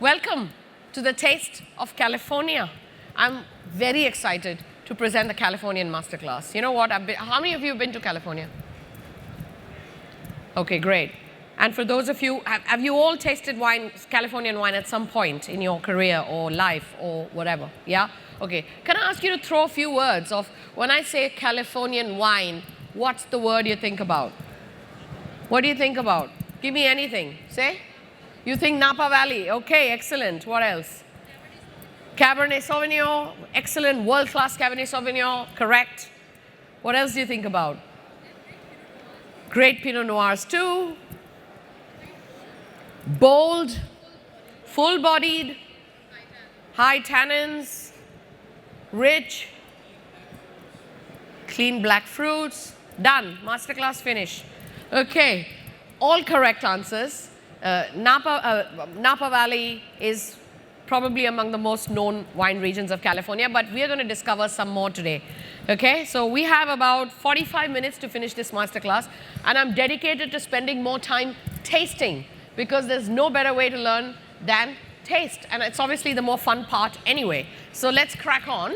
Welcome to the Taste of California. I'm very excited to present the Californian masterclass. You know what? How many of you have been to California? Okay, great. And for those of you, have you all tasted wine, Californian wine at some point in your career or life or whatever? Yeah? Okay. Can I ask you to throw a few words of, when I say Californian wine, what's the word you think about? What do you think about? Give me anything. Say? You think Napa Valley. Okay, excellent. What else? Cabernet Sauvignon. Excellent. World-class Cabernet Sauvignon. Correct. What else do you think about? Great Pinot Noirs too. Bold, full-bodied, high tannins, rich, clean black fruits. Done. Masterclass finished. Okay. All correct answers. Napa Valley is probably among the most known wine regions of California, but we are going to discover some more today. Okay, so we have about 45 minutes to finish this masterclass, and I'm dedicated to spending more time tasting, because there's no better way to learn than taste, and it's obviously the more fun part anyway. So let's crack on.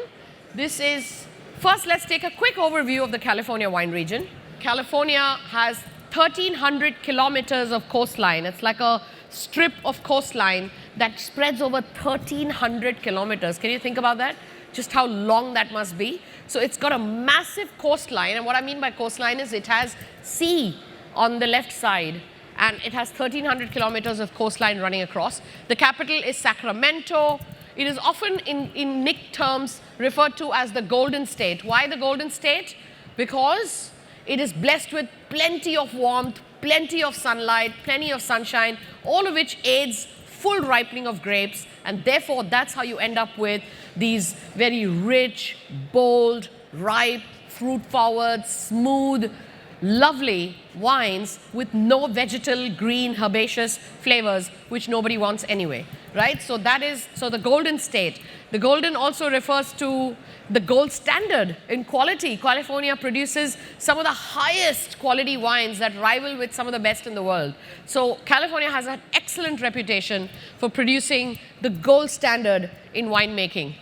First, let's take a quick overview of the California wine region. California has 1,300 kilometers of coastline. It's like a strip of coastline that spreads over 1,300 kilometers. Can you think about that? Just how long that must be. So it's got a massive coastline, and what I mean by coastline is it has sea on the left side, and it has 1,300 kilometers of coastline running across. The capital is Sacramento. It is often in Nick terms referred to as the Golden State. Why the Golden State? Because it is blessed with plenty of warmth, plenty of sunlight, plenty of sunshine, all of which aids full ripening of grapes, and therefore that's how you end up with these very rich, bold, ripe, fruit-forward, smooth, lovely wines with no vegetal, green, herbaceous flavors, which nobody wants anyway, right? So the Golden State. The Golden also refers to the gold standard in quality. California produces some of the highest quality wines that rival with some of the best in the world. So California has an excellent reputation for producing the gold standard in winemaking.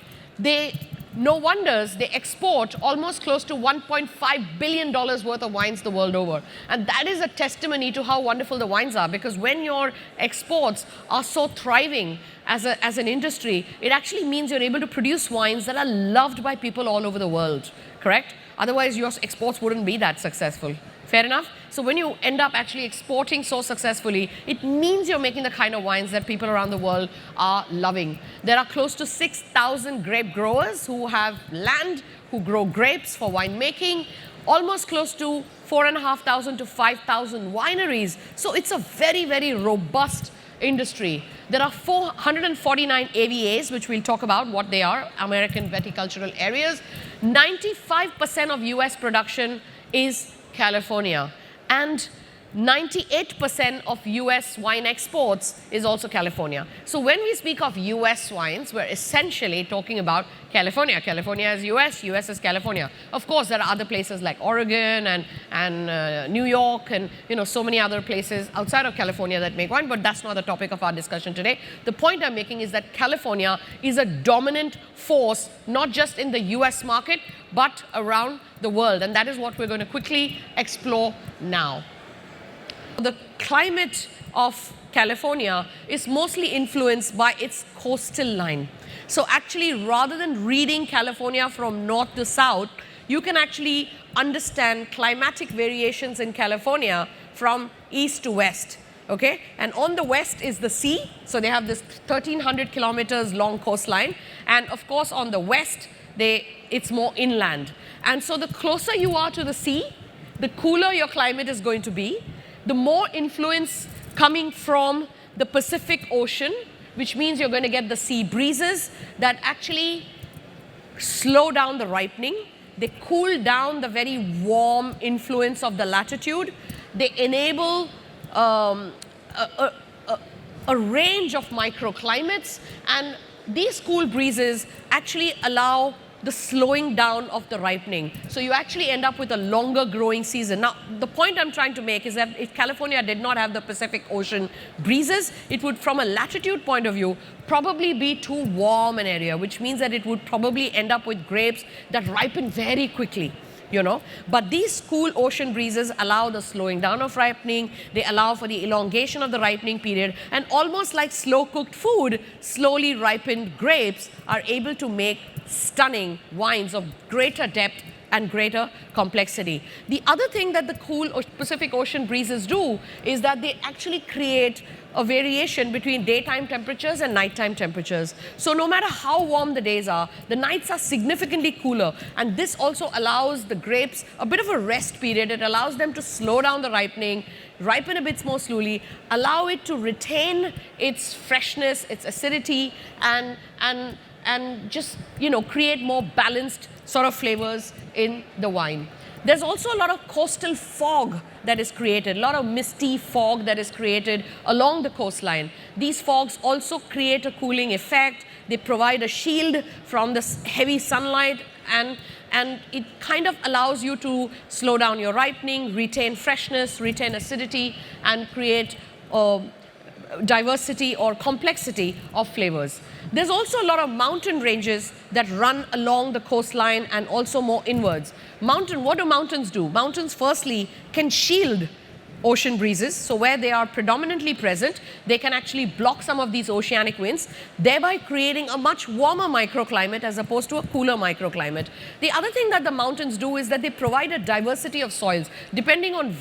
No wonders they export almost close to $1.5 billion worth of wines the world over. And that is a testimony to how wonderful the wines are, because when your exports are so thriving as an industry, it actually means you're able to produce wines that are loved by people all over the world, correct? Otherwise, your exports wouldn't be that successful. Fair enough? So when you end up actually exporting so successfully, it means you're making the kind of wines that people around the world are loving. There are close to 6,000 grape growers who have land, who grow grapes for winemaking, almost close to 4,500 to 5,000 wineries. So it's a very, very robust industry. There are 449 AVAs, which we'll talk about what they are, American Viticultural Areas. 95% of US production is California, and 98% of US wine exports is also California. So when we speak of US wines, we're essentially talking about California. California is US, US is California. Of course, there are other places like Oregon and New York and so many other places outside of California that make wine, but that's not the topic of our discussion today. The point I'm making is that California is a dominant force, not just in the US market, but around the world, and that is what we're going to quickly explore now. The climate of California is mostly influenced by its coastal line. So actually, rather than reading California from north to south, you can actually understand climatic variations in California from east to west. Okay? And on the west is the sea, so they have this 1,300 kilometers long coastline, and of course on the west, it's more inland. And so the closer you are to the sea, the cooler your climate is going to be, the more influence coming from the Pacific Ocean, which means you're going to get the sea breezes that actually slow down the ripening. They cool down the very warm influence of the latitude. They enable a range of microclimates, and these cool breezes actually allow the slowing down of the ripening. So you actually end up with a longer growing season. Now, the point I'm trying to make is that if California did not have the Pacific Ocean breezes, it would, from a latitude point of view, probably be too warm an area, which means that it would probably end up with grapes that ripen very quickly. But these cool ocean breezes allow the slowing down of ripening, they allow for the elongation of the ripening period, and almost like slow cooked food, slowly ripened grapes are able to make stunning wines of greater depth and greater complexity. The other thing that the cool Pacific Ocean breezes do is that they actually create a variation between daytime temperatures and nighttime temperatures. So no matter how warm the days are, the nights are significantly cooler, and this also allows the grapes a bit of a rest period. It allows them to slow down the ripening, ripen a bit more slowly, allow it to retain its freshness, its acidity, and just create more balanced sort of flavors in the wine. There's also a lot of coastal fog that is created, a lot of misty fog that is created along the coastline. These fogs also create a cooling effect. They provide a shield from the heavy sunlight, and it kind of allows you to slow down your ripening, retain freshness, retain acidity, and create diversity or complexity of flavors. There's also a lot of mountain ranges that run along the coastline and also more inwards. What do mountains do? Mountains firstly can shield ocean breezes. So where they are predominantly present, they can actually block some of these oceanic winds, thereby creating a much warmer microclimate as opposed to a cooler microclimate. The other thing that the mountains do is that they provide a diversity of soils. Depending on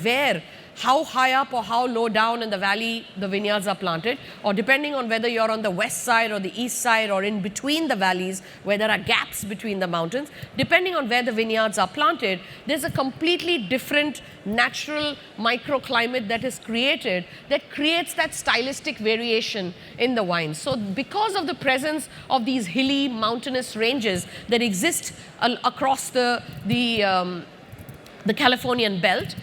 how high up or how low down in the valley the vineyards are planted, or depending on whether you're on the west side or the east side or in between the valleys where there are gaps between the mountains, depending on where the vineyards are planted, there's a completely different natural microclimate that is created that creates that stylistic variation in the wine. So because of the presence of these hilly mountainous ranges that exist across the Californian belt,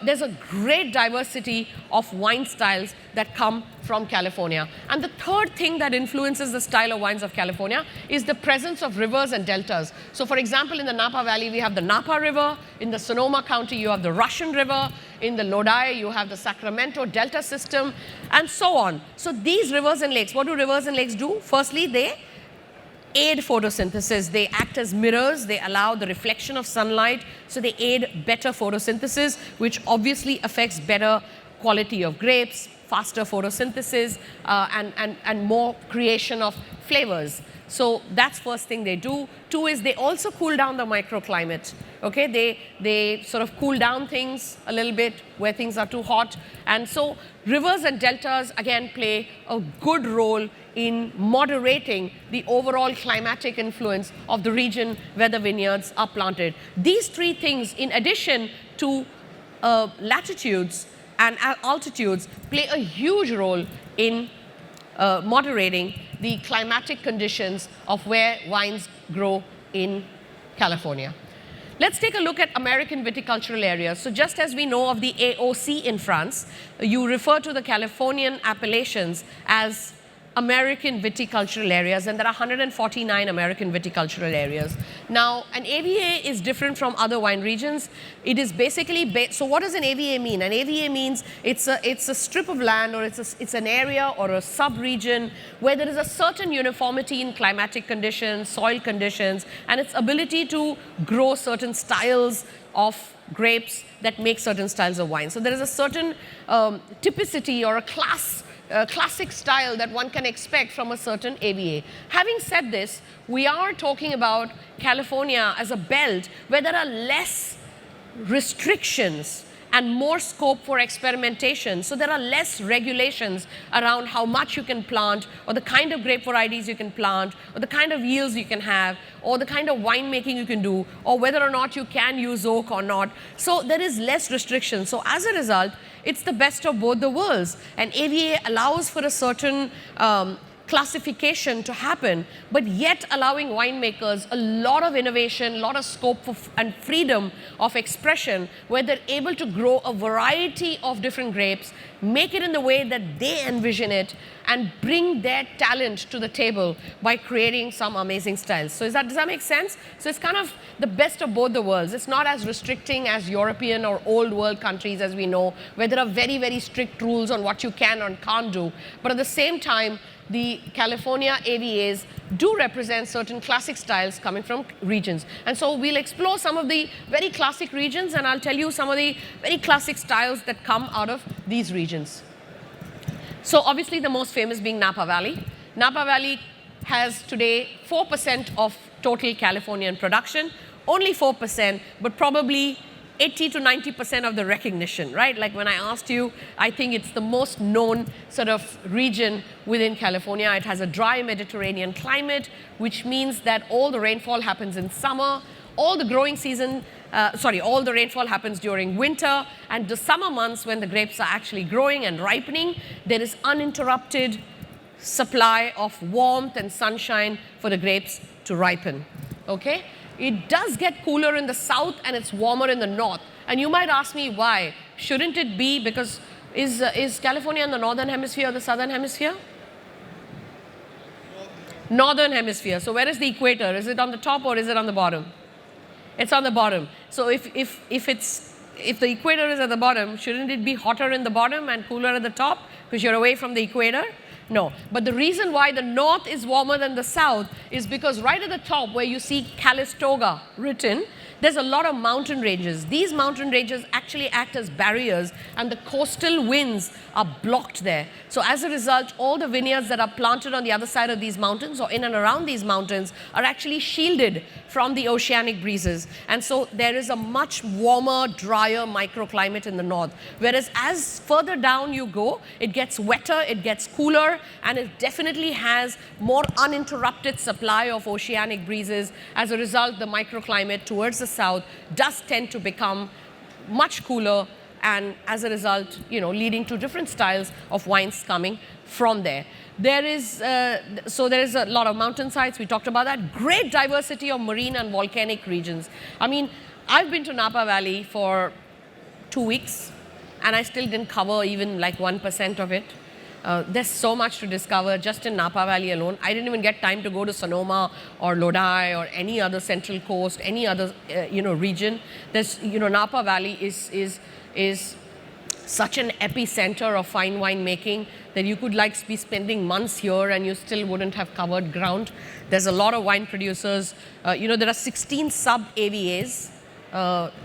there's a great diversity of wine styles that come from California. And the third thing that influences the style of wines of California is the presence of rivers and deltas. So for example, in the Napa Valley, we have the Napa River. In the Sonoma County, you have the Russian River. In the Lodi, you have the Sacramento Delta system, and so on. So these rivers and lakes, what do rivers and lakes do? Firstly, they aid photosynthesis. They act as mirrors. They allow the reflection of sunlight. So they aid better photosynthesis, which obviously affects better quality of grapes, faster photosynthesis, and more creation of flavors. So that's first thing they do. Two is they also cool down the microclimate. Okay, they sort of cool down things a little bit where things are too hot. And so rivers and deltas again play a good role in moderating the overall climatic influence of the region where the vineyards are planted. These three things, in addition to latitudes and altitudes, play a huge role in moderating the climatic conditions of where wines grow in California. Let's take a look at American viticultural areas. So just as we know of the AOC in France, you refer to the Californian appellations as American viticultural areas, and there are 149 American viticultural areas. Now, an AVA is different from other wine regions. It is basically, so what does an AVA mean? An AVA means it's a strip of land, or it's an area or a sub-region where there is a certain uniformity in climatic conditions, soil conditions, and its ability to grow certain styles of grapes that make certain styles of wine. So there is a certain typicity or a classic style that one can expect from a certain AVA. Having said this, we are talking about California as a belt where there are less restrictions and more scope for experimentation. So there are less regulations around how much you can plant, or the kind of grape varieties you can plant, or the kind of yields you can have, or the kind of winemaking you can do, or whether or not you can use oak or not. So there is less restriction. So as a result, it's the best of both the worlds. And AVA allows for a certain classification to happen, but yet allowing winemakers a lot of innovation, a lot of scope and freedom of expression, where they're able to grow a variety of different grapes, make it in the way that they envision it, and bring their talent to the table by creating some amazing styles. So does that make sense? So it's kind of the best of both the worlds. It's not as restricting as European or old world countries, as we know, where there are very, very strict rules on what you can and can't do. But at the same time, the California AVAs do represent certain classic styles coming from regions. And so we'll explore some of the very classic regions, and I'll tell you some of the very classic styles that come out of these regions. So obviously the most famous being Napa Valley. Napa Valley has today 4% of total Californian production, only 4%, but probably 80 to 90% of the recognition, right? Like when I asked you, I think it's the most known sort of region within California. It has a dry Mediterranean climate, which means that all the rainfall happens in summer, all the growing season, all the rainfall happens during winter, and the summer months when the grapes are actually growing and ripening, there is uninterrupted supply of warmth and sunshine for the grapes to ripen, okay? It does get cooler in the south and it's warmer in the north. And you might ask me why. Shouldn't it be because, is California in the northern hemisphere or the southern hemisphere? Northern hemisphere. So where is the equator? Is it on the top or is it on the bottom? It's on the bottom. So if the equator is at the bottom, shouldn't it be hotter in the bottom and cooler at the top because you're away from the equator? No. But the reason why the north is warmer than the south is because right at the top where you see Calistoga written, there's a lot of mountain ranges. These mountain ranges actually act as barriers, and the coastal winds are blocked there. So as a result, all the vineyards that are planted on the other side of these mountains or in and around these mountains are actually shielded from the oceanic breezes. And so there is a much warmer, drier microclimate in the north. Whereas as further down you go, it gets wetter, it gets cooler, and it definitely has more uninterrupted supply of oceanic breezes. As a result, the microclimate towards the south does tend to become much cooler, and as a result, leading to different styles of wines coming from there. There is a lot of mountainsides. We talked about that. Great diversity of marine and volcanic regions. I mean, I've been to Napa Valley for 2 weeks, and I still didn't cover even like 1% of it. There's so much to discover just in Napa Valley alone. I didn't even get time to go to Sonoma or Lodi or any other central coast, any other region. There's Napa Valley is such an epicenter of fine wine making that you could be spending months here and you still wouldn't have covered ground. There's a lot of wine producers. There are 16 sub-AVAs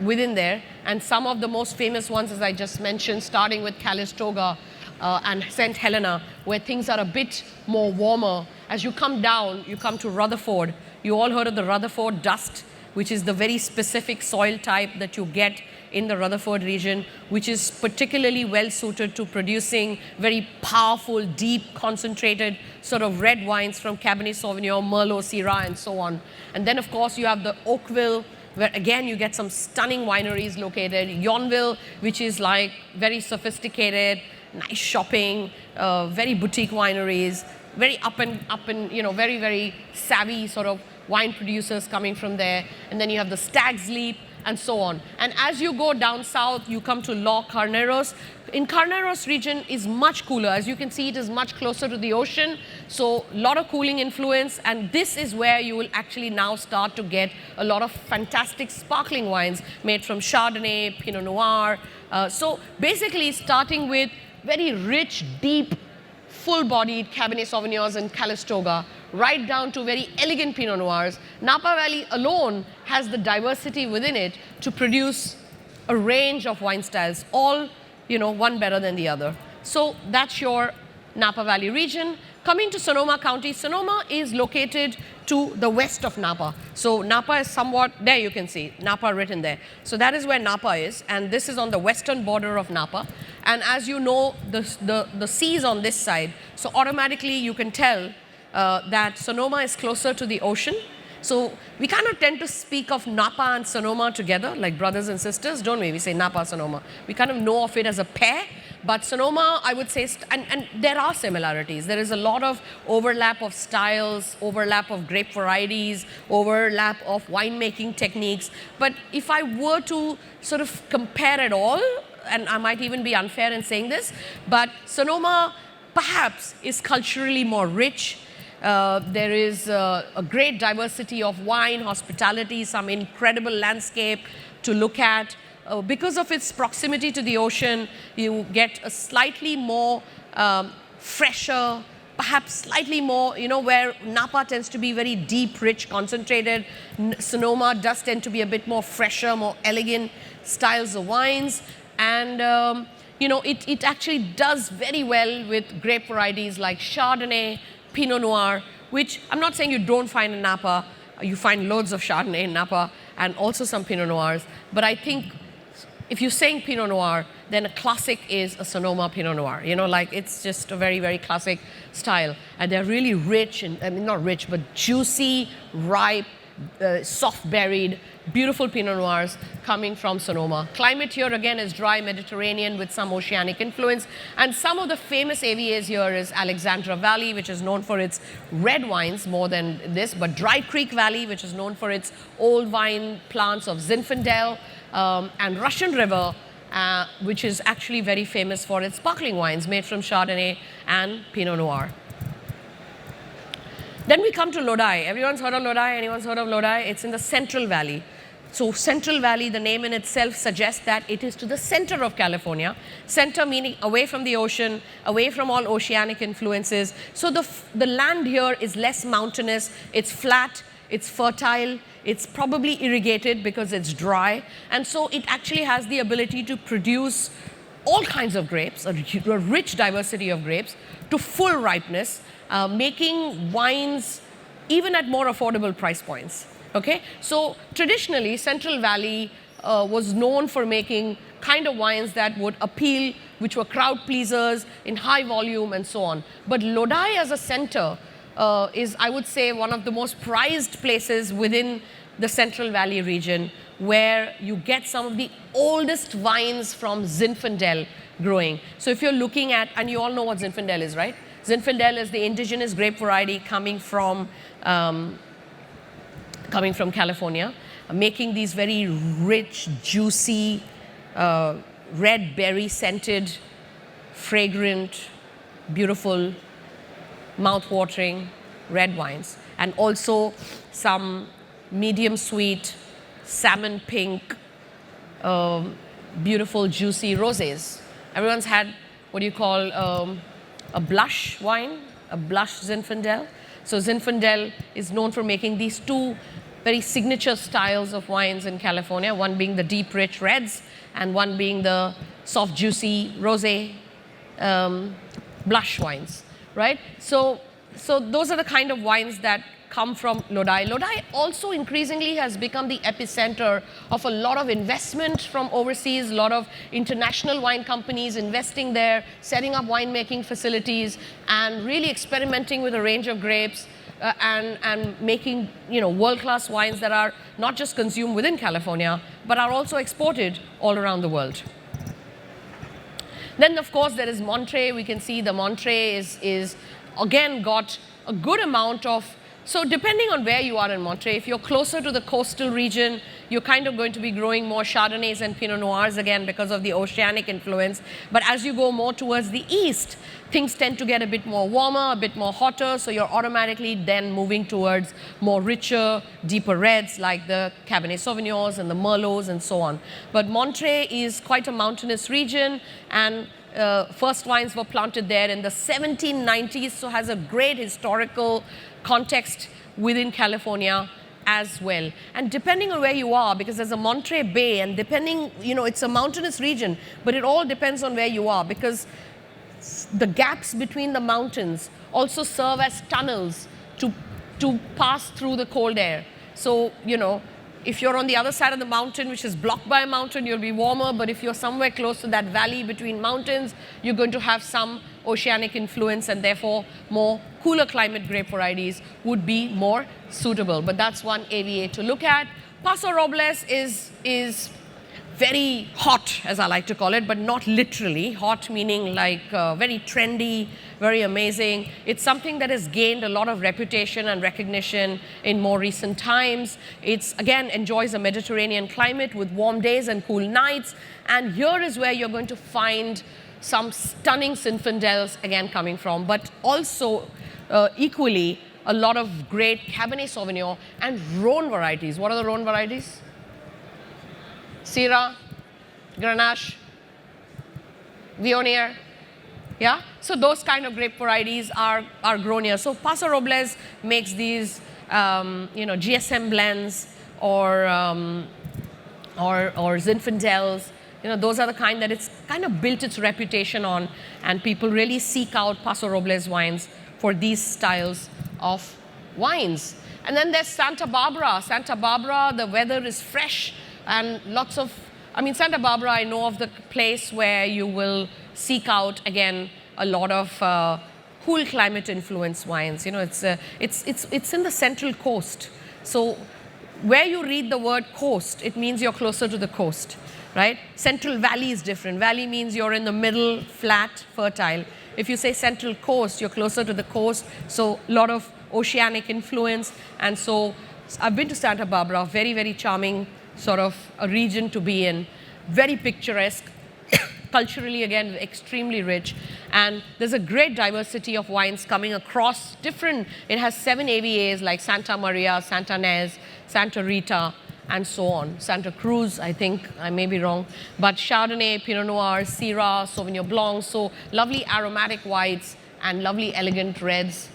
within there, and some of the most famous ones, as I just mentioned, starting with Calistoga and St. Helena, where things are a bit more warmer. As you come down, you come to Rutherford. You all heard of the Rutherford dust, which is the very specific soil type that you get in the Rutherford region, which is particularly well suited to producing very powerful, deep, concentrated sort of red wines from Cabernet Sauvignon, Merlot, Syrah, and so on. And then, of course, you have the Oakville, where again you get some stunning wineries located. Yonville, which is like very sophisticated, nice shopping, very boutique wineries, very up and very, very savvy sort of wine producers coming from there. And then you have the Stag's Leap and so on. And as you go down south, you come to La Carneros. In Carneros region is much cooler. As you can see, it is much closer to the ocean. So a lot of cooling influence. And this is where you will actually now start to get a lot of fantastic sparkling wines made from Chardonnay, Pinot Noir. So basically starting with very rich, deep, full-bodied Cabernet Sauvignons and Calistoga, right down to very elegant Pinot Noirs. Napa Valley alone has the diversity within it to produce a range of wine styles, all, one better than the other. So that's your Napa Valley region. Coming to Sonoma County, Sonoma is located to the west of Napa. So Napa is somewhat, there you can see, Napa written there. So that is where Napa is, and this is on the western border of Napa. And as you know, the sea is on this side, so automatically you can tell that Sonoma is closer to the ocean. So we kind of tend to speak of Napa and Sonoma together, like brothers and sisters, don't we? We say Napa, Sonoma. We kind of know of it as a pair, But Sonoma, I would say, and there are similarities. There is a lot of overlap of styles, overlap of grape varieties, overlap of winemaking techniques. But if I were to sort of compare it all, and I might even be unfair in saying this, but Sonoma perhaps is culturally more rich. There is a great diversity of wine, hospitality, some incredible landscape to look at. Because of its proximity to the ocean, you get a slightly more fresher, perhaps slightly more, where Napa tends to be very deep, rich, concentrated. Sonoma does tend to be a bit more fresher, more elegant styles of wines. And, it actually does very well with grape varieties like Chardonnay, Pinot Noir, which I'm not saying you don't find in Napa. You find loads of Chardonnay in Napa and also some Pinot Noirs. But I think if you're saying Pinot Noir, then a classic is a Sonoma Pinot Noir. It's just a very, very classic style. And they're really rich, and not rich, but juicy, ripe, soft-berried, beautiful Pinot Noirs coming from Sonoma. Climate here again is dry Mediterranean with some oceanic influence. And some of the famous AVAs here is Alexandra Valley, which is known for its red wines more than this, but Dry Creek Valley, which is known for its old vine plants of Zinfandel, and Russian River, which is actually very famous for its sparkling wines made from Chardonnay and Pinot Noir. Then we come to Lodi. Everyone's heard of Lodi? Anyone's heard of Lodi? It's in the Central Valley. So Central Valley, the name in itself suggests that it is to the center of California. Center meaning away from the ocean, away from all oceanic influences. So the land here is less mountainous. It's flat, it's fertile, it's probably irrigated because it's dry. And so it actually has the ability to produce all kinds of grapes, a rich diversity of grapes, to full ripeness, making wines even at more affordable price points. Okay, so traditionally Central Valley was known for making kind of wines that would appeal, which were crowd pleasers in high volume and so on. But Lodi as a center is, I would say, one of the most prized places within the Central Valley region, where you get some of the oldest vines from Zinfandel growing. So if you're looking at, and you all know what Zinfandel is, right? Zinfandel is the indigenous grape variety coming from California, making these very rich, juicy, red berry scented, fragrant, beautiful, mouth-watering red wines, and also some medium sweet, salmon pink, beautiful, juicy rosés. Everyone's had what do you call a blush wine, a blush Zinfandel. So Zinfandel is known for making these two very signature styles of wines in California, one being the deep, rich reds, and one being the soft, juicy, rosé blush wines, right? So those are the kind of wines that come from Lodi. Lodi also increasingly has become the epicenter of a lot of investment from overseas, a lot of international wine companies investing there, setting up winemaking facilities, and really experimenting with a range of grapes, and making world-class wines that are not just consumed within California, but are also exported all around the world. Then, of course, there is Monterey. We can see the Monterey is again got a good amount of. So depending on where you are in Monterey, if you're closer to the coastal region, you're kind of going to be growing more Chardonnays and Pinot Noirs again because of the oceanic influence. But as you go more towards the east, things tend to get a bit more warmer, a bit more hotter, so you're automatically then moving towards more richer, deeper reds like the Cabernet Sauvignons and the Merlots and so on. But Monterey is quite a mountainous region, and first wines were planted there in the 1790s, so has a great historical context within California as well. And depending on where you are, because there's a Monterey Bay, and depending, it's a mountainous region, but it all depends on where you are, because the gaps between the mountains also serve as tunnels to pass through the cold air. So, if you're on the other side of the mountain, which is blocked by a mountain, you'll be warmer. But if you're somewhere close to that valley between mountains, you're going to have some oceanic influence, and therefore more cooler climate grape varieties would be more suitable. But that's one AVA to look at. Paso Robles is very hot, as I like to call it, but not literally. Hot meaning like very trendy, very amazing. It's something that has gained a lot of reputation and recognition in more recent times. It's, again, enjoys a Mediterranean climate with warm days and cool nights. And here is where you're going to find some stunning Zinfandels, again, coming from, but also equally a lot of great Cabernet Sauvignon and Rhone varieties. What are the Rhone varieties? Syrah, Grenache, Viognier, yeah? So those kind of grape varieties are grown here. So Paso Robles makes these, GSM blends or Zinfandels. Those are the kind that it's kind of built its reputation on, and people really seek out Paso Robles wines for these styles of wines. And then there's Santa Barbara. Santa Barbara, the weather is fresh and lots of, Santa Barbara, I know of the place where you will seek out, again, a lot of cool climate influence wines. It's in the central coast. So where you read the word coast, it means you're closer to the coast, right? Central Valley is different. Valley means you're in the middle, flat, fertile. If you say central coast, you're closer to the coast, so a lot of oceanic influence. And so I've been to Santa Barbara, very, very charming sort of a region to be in, very picturesque, culturally, again, extremely rich. And there's a great diversity of wines coming across different, it has 7 AVAs like Santa Maria, Santa Ynez, Santa Rita, and so on. Santa Cruz, I think, I may be wrong, but Chardonnay, Pinot Noir, Syrah, Sauvignon Blanc, so lovely aromatic whites and lovely elegant reds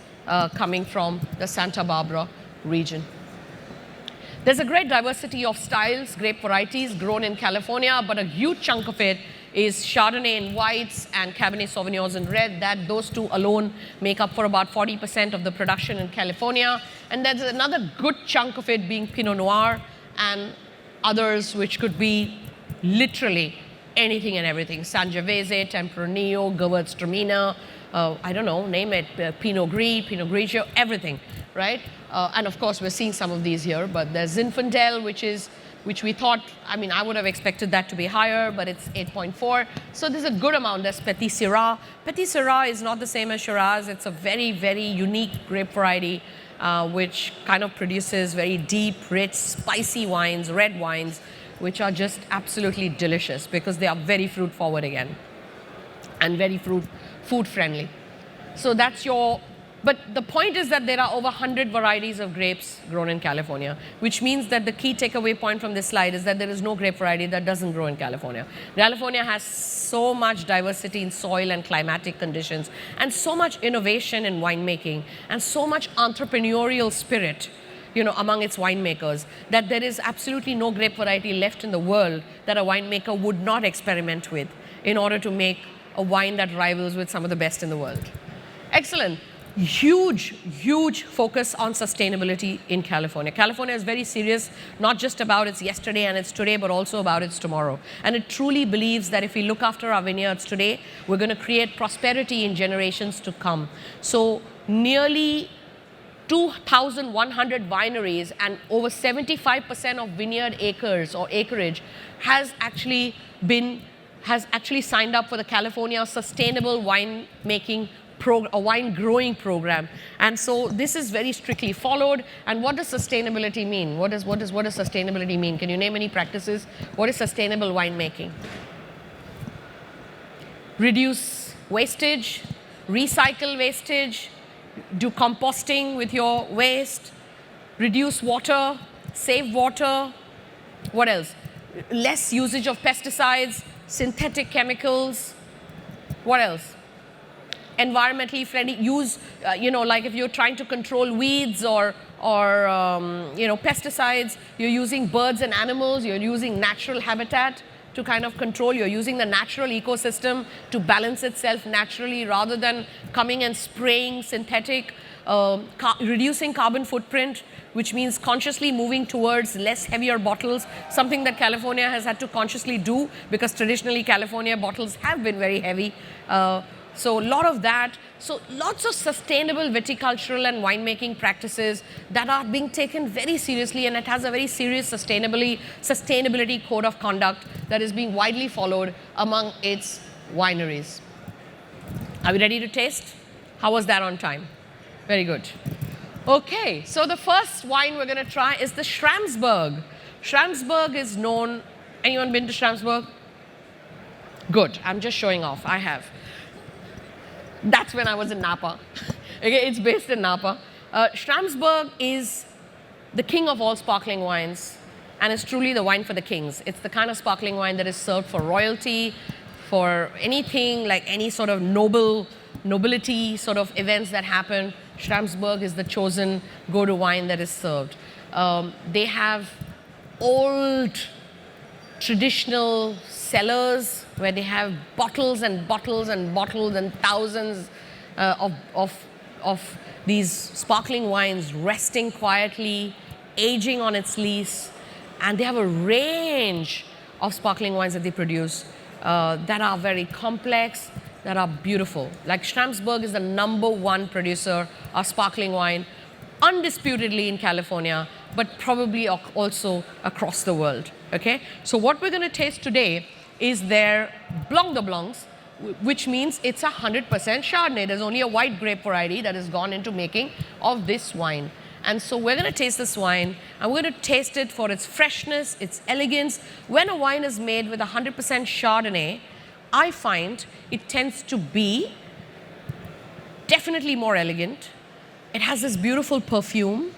coming from the Santa Barbara region. There's a great diversity of styles, grape varieties grown in California, but a huge chunk of it is Chardonnay in whites and Cabernet Sauvignons in red. Those two alone make up for about 40% of the production in California. And there's another good chunk of it being Pinot Noir and others which could be literally anything and everything. Sangiovese, Tempranillo, Gewürztraminer, I don't know, name it, Pinot Gris, Pinot Grigio, everything, right? And of course, we're seeing some of these here, but there's Zinfandel, which we thought, I would have expected that to be higher, but it's 8.4. So there's a good amount. There's Petit Syrah. Petit Syrah is not the same as Shiraz. It's a very, very unique grape variety, which kind of produces very deep, rich, spicy wines, red wines, which are just absolutely delicious because they are very fruit forward again and very food friendly. So that's but the point is that there are over 100 varieties of grapes grown in California, which means that the key takeaway point from this slide is that there is no grape variety that doesn't grow in California. California has so much diversity in soil and climatic conditions, and so much innovation in winemaking, and so much entrepreneurial spirit, among its winemakers, that there is absolutely no grape variety left in the world that a winemaker would not experiment with in order to make a wine that rivals with some of the best in the world. Excellent. Huge focus on sustainability in California. California is very serious, not just about its yesterday and its today, but also about its tomorrow. And it truly believes that if we look after our vineyards today, we're going to create prosperity in generations to come. So nearly 2,100 wineries and over 75% of vineyard acres or acreage has actually signed up for the California Sustainable Winemaking a wine growing program. And so this is very strictly followed. And what does sustainability mean? What does sustainability mean? Can you name any practices? What is sustainable winemaking? Reduce wastage, recycle wastage, do composting with your waste, reduce water, save water. What else? Less usage of pesticides, synthetic chemicals. What else? Environmentally friendly, use, like if you're trying to control weeds or pesticides, you're using birds and animals, you're using natural habitat to kind of control, you're using the natural ecosystem to balance itself naturally rather than coming and spraying synthetic, reducing carbon footprint, which means consciously moving towards less heavier bottles, something that California has had to consciously do because traditionally California bottles have been very heavy. So a lot of that. So lots of sustainable viticultural and winemaking practices that are being taken very seriously, and it has a very serious sustainability code of conduct that is being widely followed among its wineries. Are we ready to taste? How was that on time? Very good. Okay, so the first wine we're going to try is the Schramsberg. Schramsberg is known. Anyone been to Schramsberg? Good. I'm just showing off. I have. That's when I was in Napa. Okay, it's based in Napa. Schramsberg is the king of all sparkling wines, and is truly the wine for the kings. It's the kind of sparkling wine that is served for royalty, for anything like any sort of nobility sort of events that happen. Schramsberg is the chosen go-to wine that is served. They have old traditional cellars where they have bottles and bottles and bottles and thousands of these sparkling wines resting quietly, aging on its lees. And they have a range of sparkling wines that they produce that are very complex, that are beautiful. Like Schramsberg is the #1 producer of sparkling wine, undisputedly in California, but probably also across the world. Okay? So what we're going to taste today is their Blanc de Blancs, which means it's 100% Chardonnay. There's only a white grape variety that has gone into making of this wine. And so we're going to taste this wine, and we're going to taste it for its freshness, its elegance. When a wine is made with 100% Chardonnay, I find it tends to be definitely more elegant. It has this beautiful perfume.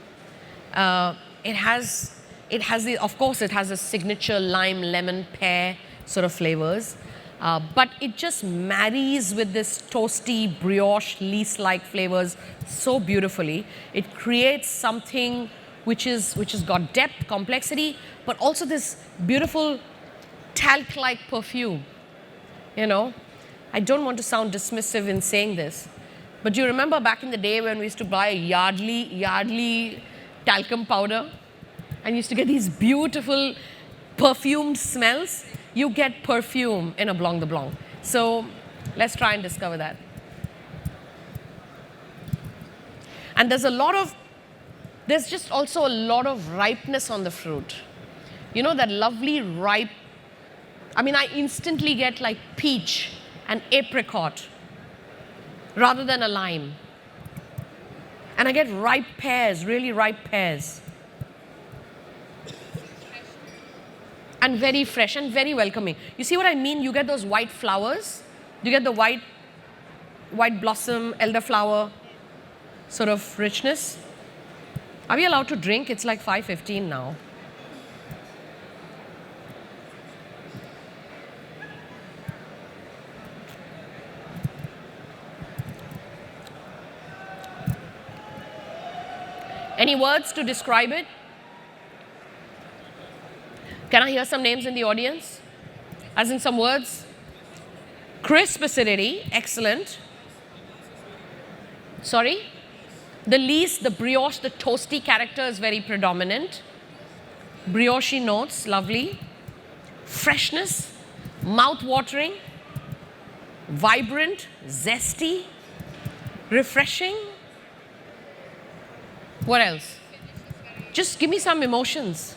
It has a signature lime, lemon, pear sort of flavors. But it just marries with this toasty, brioche, lees-like flavors so beautifully. It creates something which has got depth, complexity, but also this beautiful talc-like perfume. You know, I don't want to sound dismissive in saying this, but do you remember back in the day when we used to buy Yardley talcum powder and used to get these beautiful perfumed smells? You get perfume in a Blanc de Blanc. So let's try and discover that. And there's just also a lot of ripeness on the fruit. You know, that lovely ripe, I instantly get like peach and apricot rather than a lime. And I get ripe pears, really ripe pears. And very fresh and very welcoming. You see what I mean? You get those white flowers. You get the white blossom, elderflower sort of richness. Are we allowed to drink? It's like 5:15 now. Any words to describe it? Can I hear some names in the audience? As in some words? Crisp acidity, excellent. Sorry? The lees, the brioche, the toasty character is very predominant. Brioche notes, lovely. Freshness, mouth-watering, vibrant, zesty, refreshing. What else? Just give me some emotions.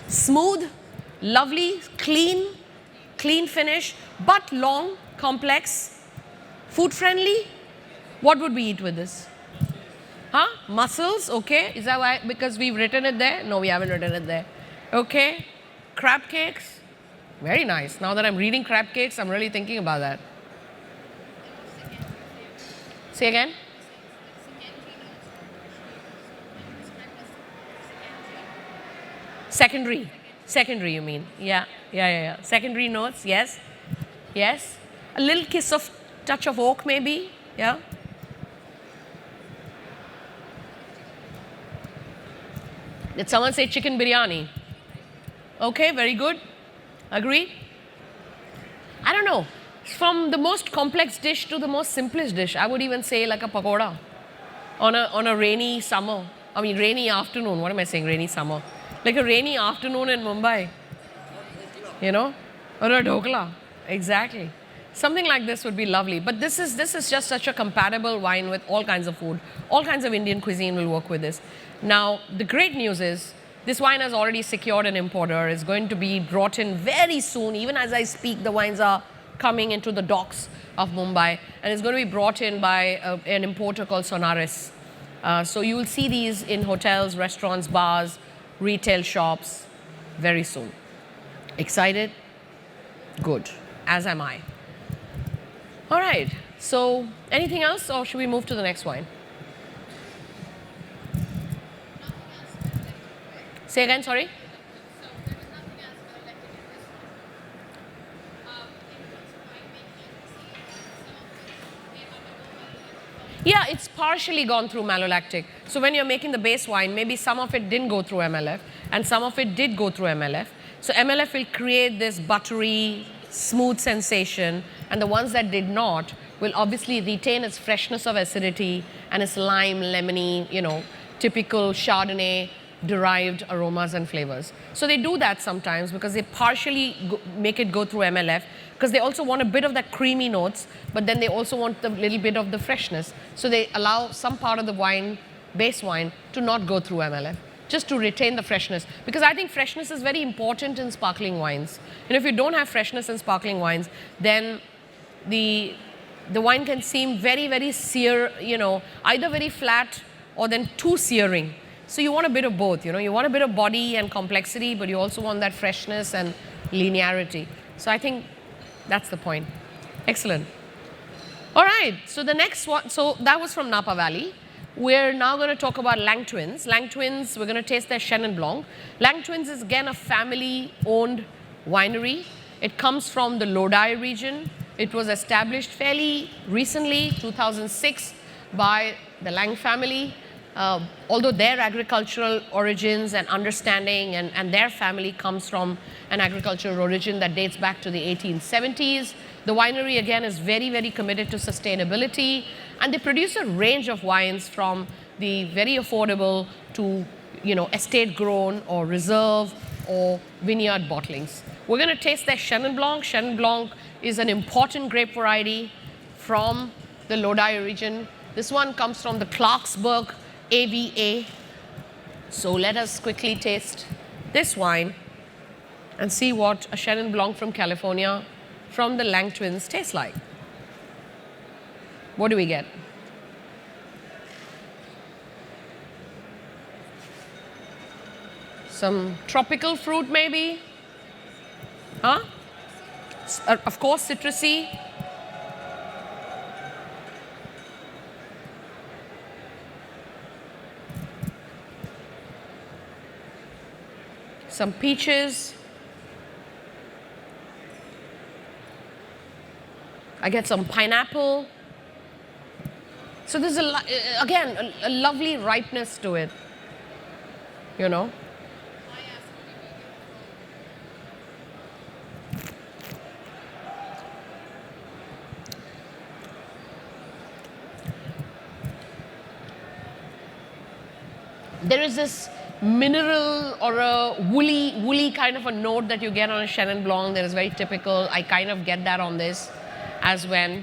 Smooth, lovely, clean finish, but long, complex, food friendly. What would we eat with this? Huh? Mussels, okay. Is that why? Because we've written it there? No, we haven't written it there. Okay. Crab cakes, very nice. Now that I'm reading crab cakes, I'm really thinking about that. Say again? Secondary, you mean? Yeah. Secondary notes, yes. A little touch of oak, maybe. Yeah. Did someone say chicken biryani? Okay, very good. Agreed. I don't know. From the most complex dish to the most simplest dish, I would even say like a pakoda on a rainy summer. Rainy afternoon. What am I saying? Rainy summer. Like a rainy afternoon in Mumbai, or a dhokla. Exactly. Something like this would be lovely. But this is just such a compatible wine with all kinds of food. All kinds of Indian cuisine will work with this. Now, the great news is this wine has already secured an importer. It's going to be brought in very soon. Even as I speak, the wines are coming into the docks of Mumbai. And it's going to be brought in by an importer called Sonaris. So you will see these in hotels, restaurants, bars, retail shops very soon. Excited? Good. As am I. All right. So anything else, or should we move to the next wine? Say again, sorry? Yeah, it's partially gone through malolactic. So when you're making the base wine, maybe some of it didn't go through MLF and some of it did go through MLF. So MLF will create this buttery, smooth sensation, and the ones that did not will obviously retain its freshness of acidity and its lime, lemony, typical Chardonnay derived aromas and flavors. So they do that sometimes because they partially make it go through MLF because they also want a bit of that creamy notes, but then they also want a little bit of the freshness. So they allow some part of the wine, base wine, to not go through MLF, just to retain the freshness. Because I think freshness is very important in sparkling wines. And if you don't have freshness in sparkling wines, then the wine can seem very, very sear, either very flat or then too searing. So you want a bit of both, you want a bit of body and complexity, but you also want that freshness and linearity. So I think that's the point. Excellent. All right, so the next one, so that was from Napa Valley. We're now going to talk about Lang Twins. Lang Twins, we're going to taste their Chenin Blanc. Lang Twins is again a family-owned winery. It comes from the Lodi region. It was established fairly recently, 2006, by the Lang family. Although their agricultural origins and understanding and their family comes from an agricultural origin that dates back to the 1870s. The winery again is very, very committed to sustainability, and they produce a range of wines from the very affordable to estate grown or reserve or vineyard bottlings. We're going to taste their Chenin Blanc. Chenin Blanc is an important grape variety from the Lodi region. This one comes from the Clarksburg AVA. So let us quickly taste this wine and see what a Chenin Blanc from California from the Lang Twins tastes like. What do we get? Some tropical fruit maybe? Huh? Of course, citrusy. Some peaches. I get some pineapple. So there's again a lovely ripeness to it, There is this mineral or a woolly kind of a note that you get on a Chenin Blanc that is very typical. I kind of get that on this as well.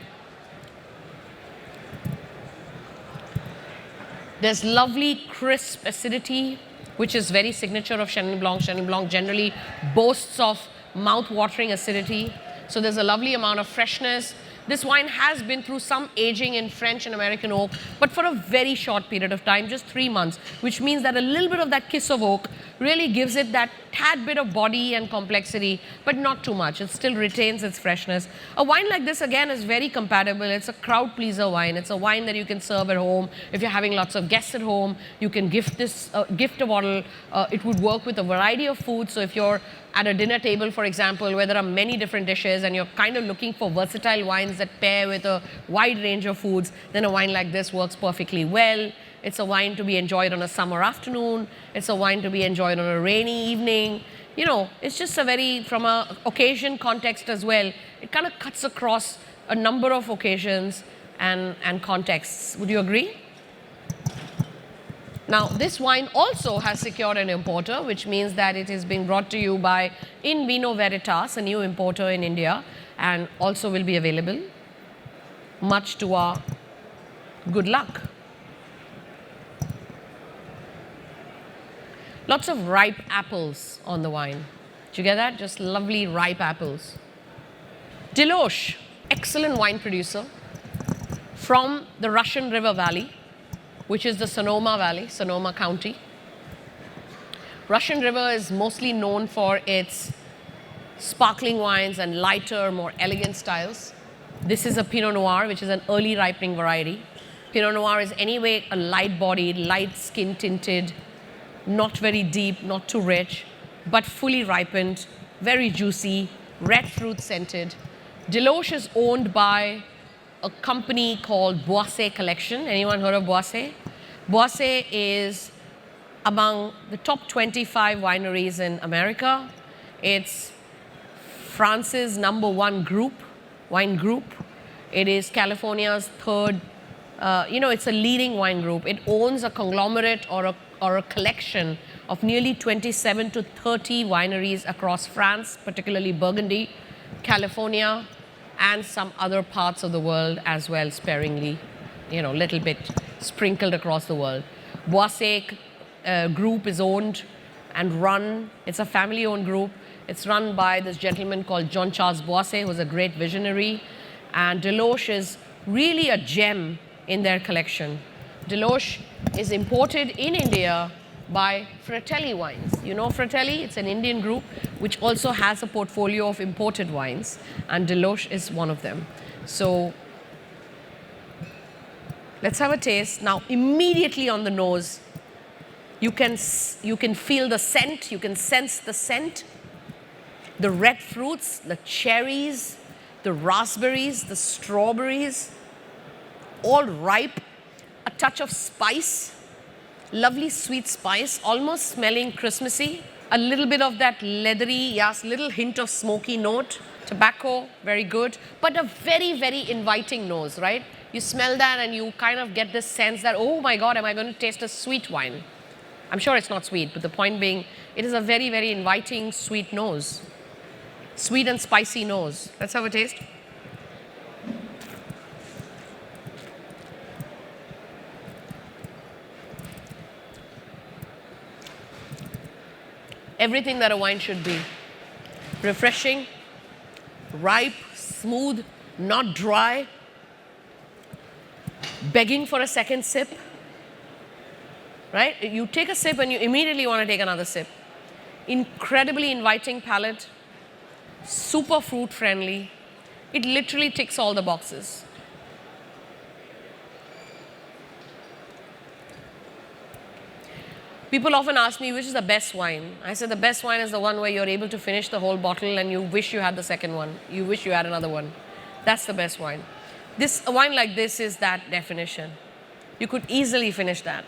There's lovely crisp acidity, which is very signature of Chenin Blanc. Chenin Blanc generally boasts of mouth-watering acidity. So there's a lovely amount of freshness. This wine has been through some aging in French and American oak, but for a very short period of time, just 3 months, which means that a little bit of that kiss of oak really gives it that tad bit of body and complexity, but not too much. It still retains its freshness. A wine like this, again, is very compatible. It's a crowd pleaser wine. It's a wine that you can serve at home. If you're having lots of guests at home, you can gift a bottle. It would work with a variety of foods. So if you're at a dinner table, for example, where there are many different dishes and you're kind of looking for versatile wines that pair with a wide range of foods, then a wine like this works perfectly well. It's a wine to be enjoyed on a summer afternoon. It's a wine to be enjoyed on a rainy evening. It's just from a occasion context as well, it kind of cuts across a number of occasions and contexts. Would you agree? Now, this wine also has secured an importer, which means that it is being brought to you by In Vino Veritas, a new importer in India. and also will be available, much to our good luck. Lots of ripe apples on the wine. Did you get that? Just lovely ripe apples. Deloche, excellent wine producer from the Russian River Valley, which is the Sonoma Valley, Sonoma County. Russian River is mostly known for its sparkling wines and lighter, more elegant styles. This is a Pinot Noir, which is an early ripening variety. Pinot Noir is anyway a light-bodied, light skin-tinted, not very deep, not too rich, but fully ripened, very juicy, red fruit scented. Deloche is owned by a company called Boisset Collection. Anyone heard of Boisset? Boisset is among the top 25 wineries in America. It's France's #1 wine group. It is California's third, it's a leading wine group. It owns a conglomerate or a collection of nearly 27 to 30 wineries across France, particularly Burgundy, California, and some other parts of the world as well, sparingly, little bit sprinkled across the world. Boisset group is owned and run, it's a family-owned group. It's run by this gentleman called Jean-Charles Boisset, who's a great visionary. And Deloche is really a gem in their collection. Deloche is imported in India by Fratelli Wines. You know Fratelli? It's an Indian group which also has a portfolio of imported wines, and Deloche is one of them. So let's have a taste. Now, immediately on the nose, you can feel the scent, you can sense the scent, the red fruits, the cherries, the raspberries, the strawberries, all ripe, a touch of spice, lovely sweet spice, almost smelling Christmassy, a little bit of that leathery, yes, little hint of smoky note, tobacco, very good, but a very, very inviting nose, right? You smell that and you kind of get this sense that, oh my God, am I going to taste a sweet wine? I'm sure it's not sweet, but the point being, it is a very, very inviting sweet nose. Sweet and spicy nose. Let's have a taste. Everything that a wine should be. Refreshing, ripe, smooth, not dry, begging for a second sip. Right? You take a sip and you immediately want to take another sip. Incredibly inviting palate, super fruit friendly. It literally ticks all the boxes. People often ask me, which is the best wine? I said the best wine is the one where you're able to finish the whole bottle and you wish you had the second one. You wish you had another one. That's the best wine. A wine like this is that definition. You could easily finish that.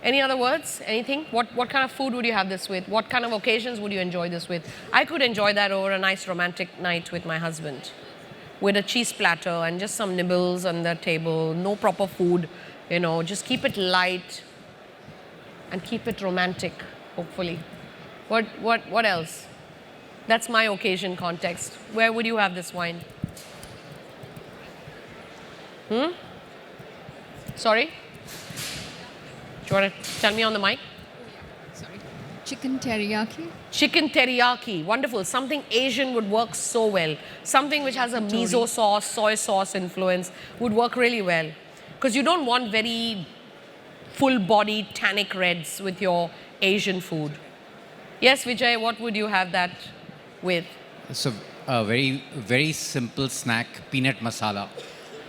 Any other words? Anything? What kind of food would you have this with? What kind of occasions would you enjoy this with? I could enjoy that over a nice romantic night with my husband, with a cheese platter and just some nibbles on the table, no proper food, just keep it light and keep it romantic, hopefully. What else? That's my occasion context. Where would you have this wine? Sorry? Do you want to tell me on the mic? Sorry. Chicken teriyaki. Chicken teriyaki, wonderful. Something Asian would work so well. Something which has a miso sauce, soy sauce influence would work really well. Because you don't want very full-bodied tannic reds with your Asian food. Yes, Vijay, what would you have that with? So, a very, very simple snack, peanut masala.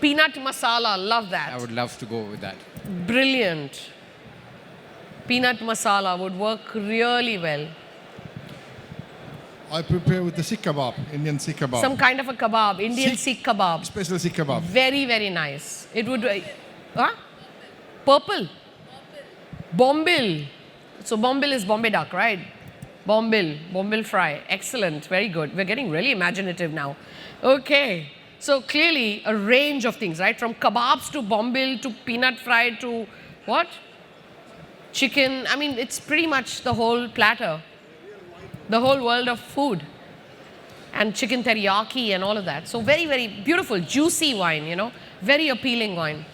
Peanut masala, love that. I would love to go with that. Brilliant. Peanut masala would work really well. I prepare with the Sikh kebab, Indian Sikh kebab. Some kind of a kebab, Indian Sikh kebab. Special Sikh kebab. Very, very nice. It would... Purple? Bombil. So bombil is Bombay duck, right? Bombil fry. Excellent. Very good. We're getting really imaginative now. Okay. So clearly a range of things, right? From kebabs to bombil to peanut fry to what? Chicken. I mean, it's pretty much the whole platter. The whole world of food. and chicken teriyaki and all of that. So very, very beautiful, juicy wine, you know, very appealing wine.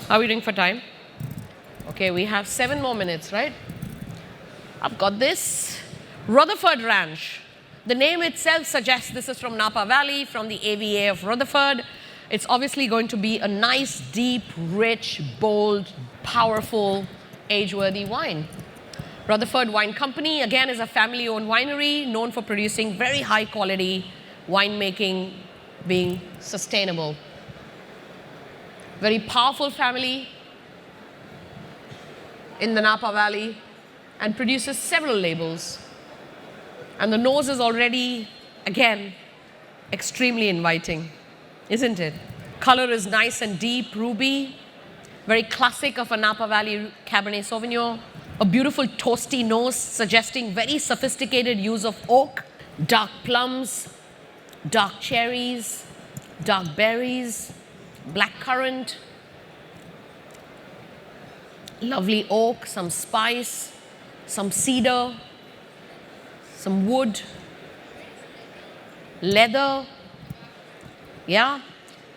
How are we doing for time? Okay, we have 7 more minutes, right? I've got this. Rutherford Ranch. The name itself suggests this is from Napa Valley, from the AVA of Rutherford. It's obviously going to be a nice, deep, rich, bold, powerful, age-worthy wine. Rutherford Wine Company, again, is a family-owned winery known for producing very high-quality winemaking, being sustainable. Very powerful family in the Napa Valley and produces several labels. And the nose is already, again, extremely inviting, isn't it? Color is nice and deep, ruby, very classic of a Napa Valley Cabernet Sauvignon. A beautiful toasty nose suggesting very sophisticated use of oak, dark plums, dark cherries, dark berries, black currant, lovely oak, some spice, some cedar, some wood, leather, yeah.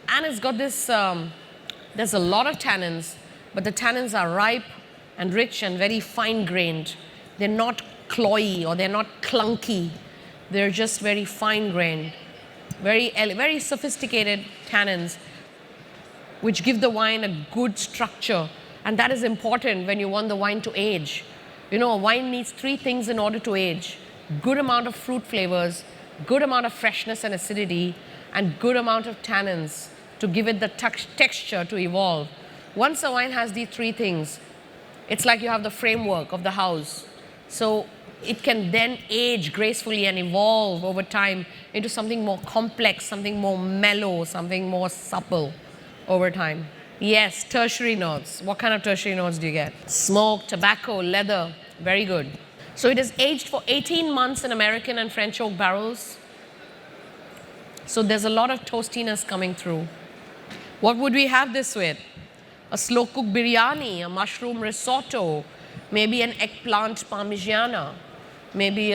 And it's got this, there's a lot of tannins, but the tannins are ripe and rich and very fine-grained. They're not cloyy or they're not clunky. They're just very fine-grained, very sophisticated tannins, which give the wine a good structure. And that is important when you want the wine to age. You know, a wine needs 3 things in order to age. Good amount of fruit flavors, good amount of freshness and acidity, and good amount of tannins to give it the texture to evolve. Once a wine has these 3 things, it's like you have the framework of the house. So it can then age gracefully and evolve over time into something more complex, something more mellow, something more supple over time. Yes, tertiary notes. What kind of tertiary notes do you get? Smoke, tobacco, leather. Very good. So it is aged for 18 months in American and French oak barrels. So there's a lot of toastiness coming through. What would we have this with? A slow-cooked biryani, a mushroom risotto, maybe an eggplant parmigiana, maybe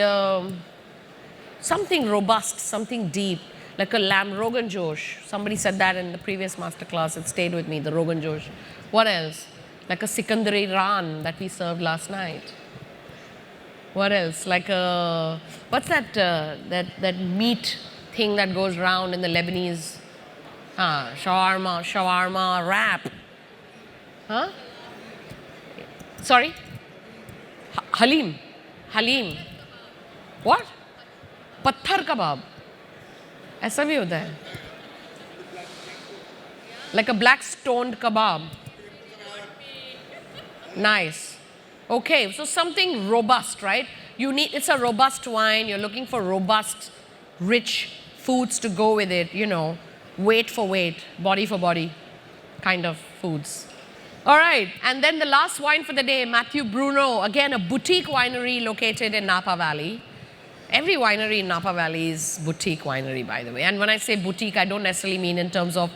something robust, something deep, like a lamb Rogan Josh. Somebody said that in the previous masterclass. It stayed with me, the Rogan Josh. What else? Like a Sikandari Ran that we served last night. What else? Like a, what's that, that meat thing that goes round in the Lebanese? Shawarma wrap. Huh? Sorry? Halim. What? Patthar kebab. ऐसा भी होता है. Like a black stoned kebab. Nice. Okay, so something robust, right? It's a robust wine. You're looking for robust, rich foods to go with it, you know, weight for weight, body for body kind of foods. All right, and then the last wine for the day, Matthew Bruno, again a boutique winery located in Napa Valley. Every winery in Napa Valley is boutique winery, by the way. And when I say boutique, I don't necessarily mean in terms of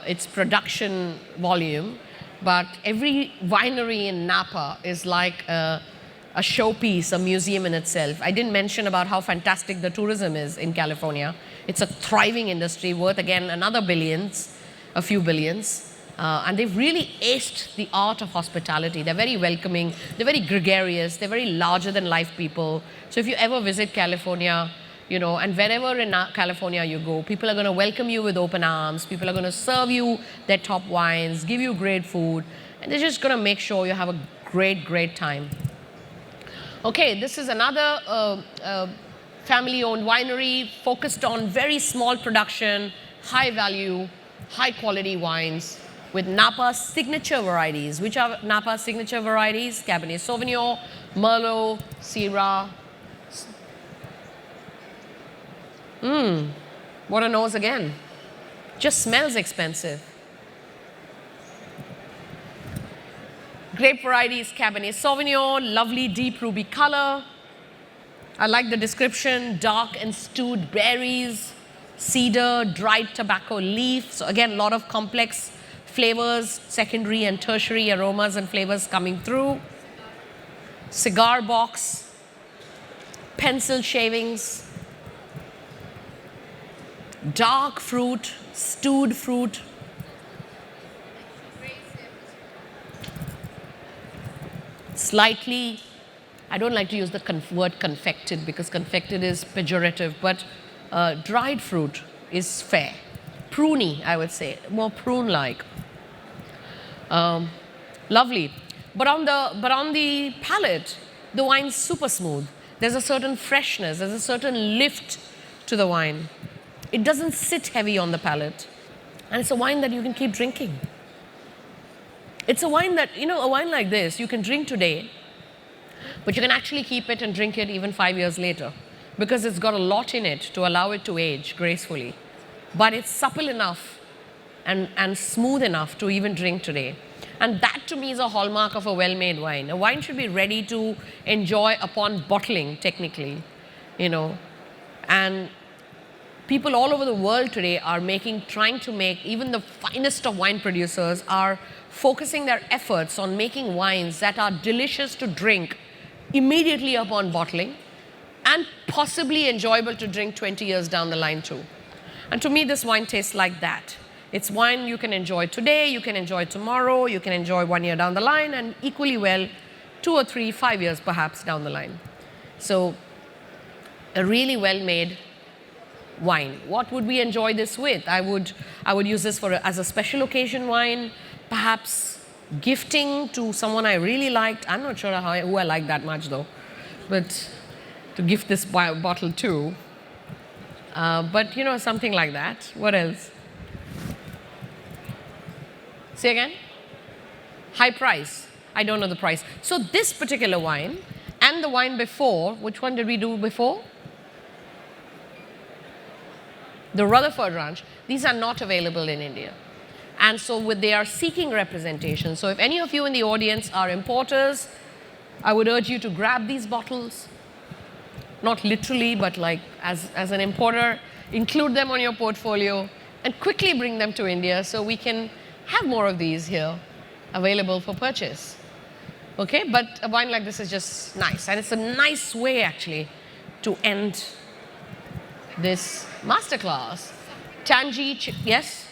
its production volume, but every winery in Napa is like a showpiece, a museum in itself. I didn't mention about how fantastic the tourism is in California. It's a thriving industry worth, again, another billions, a few billions. And they've really aced the art of hospitality. They're very welcoming, they're very gregarious, they're very larger-than-life people. So if you ever visit California, you know, and wherever in California you go, people are going to welcome you with open arms, people are going to serve you their top wines, give you great food, and they're just going to make sure you have a great, great time. Okay, this is another family-owned winery focused on very small production, high value, high quality wines with Napa signature varieties. Which are Napa signature varieties? Cabernet Sauvignon, Merlot, Syrah. What a nose again. Just smells expensive. Grape varieties, Cabernet Sauvignon, lovely deep ruby color. I like the description, dark and stewed berries, cedar, dried tobacco leaf. So again, a lot of complex flavors, secondary and tertiary aromas and flavors coming through. cigar box, pencil shavings, dark fruit, stewed fruit, slightly, I don't like to use the word confected because confected is pejorative, but dried fruit is fair. Pruny, I would say, more prune-like. Lovely. But on the palate, the wine's super smooth. There's a certain freshness, there's a certain lift to the wine. It doesn't sit heavy on the palate. And it's a wine that you can keep drinking. It's a wine that, a wine like this, you can drink today, but you can actually keep it and drink it even 5 years later because it's got a lot in it to allow it to age gracefully. But it's supple enough and smooth enough to even drink today. And that to me is a hallmark of a well-made wine. A wine should be ready to enjoy upon bottling, technically, And people all over the world today are trying to make, even the finest of wine producers are focusing their efforts on making wines that are delicious to drink immediately upon bottling and possibly enjoyable to drink 20 years down the line too. And to me, this wine tastes like that. It's wine you can enjoy today, you can enjoy tomorrow, you can enjoy 1 year down the line, and equally well, 2 or 3, 5 years perhaps down the line. So, a really well-made wine. What would we enjoy this with? I would use this as a special occasion wine, perhaps gifting to someone I really liked. I'm not sure who I like that much though, but to gift this bottle to. But something like that. What else? Say again? High price. I don't know the price. So this particular wine and the wine before, which one did we do before? The Rutherford Ranch, these are not available in India. And so they are seeking representation. So if any of you in the audience are importers, I would urge you to grab these bottles. Not literally, but like as an importer, include them on your portfolio and quickly bring them to India so we can have more of these here available for purchase. Okay, but a wine like this is just nice. And it's a nice way actually to end this masterclass. Tangy, yes?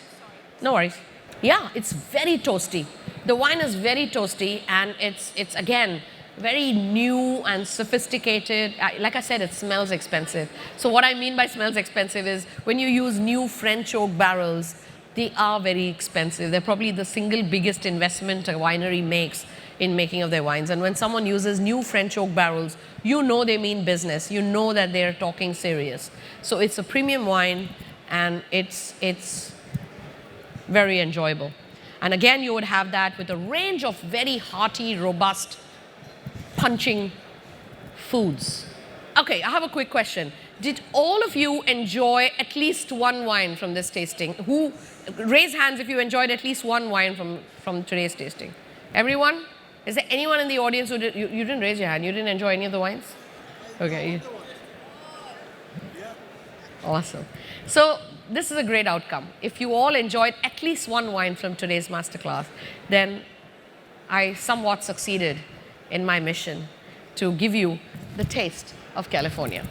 No worries. Yeah, it's very toasty. The wine is very toasty and it's again, very new and sophisticated. Like I said, it smells expensive. So what I mean by smells expensive is when you use new French oak barrels, they are very expensive. They're probably the single biggest investment a winery makes in making of their wines. And when someone uses new French oak barrels, you know they mean business. You know that they're talking serious. So it's a premium wine and it's very enjoyable. And again, you would have that with a range of very hearty, robust, punching foods. Okay, I have a quick question. Did all of you enjoy at least one wine from this tasting? Raise hands if you enjoyed at least one wine from today's tasting. Everyone? Is there anyone in the audience who you didn't raise your hand? You didn't enjoy any of the wines? Okay. Awesome. So this is a great outcome. If you all enjoyed at least one wine from today's masterclass, then I somewhat succeeded in my mission to give you the taste of California.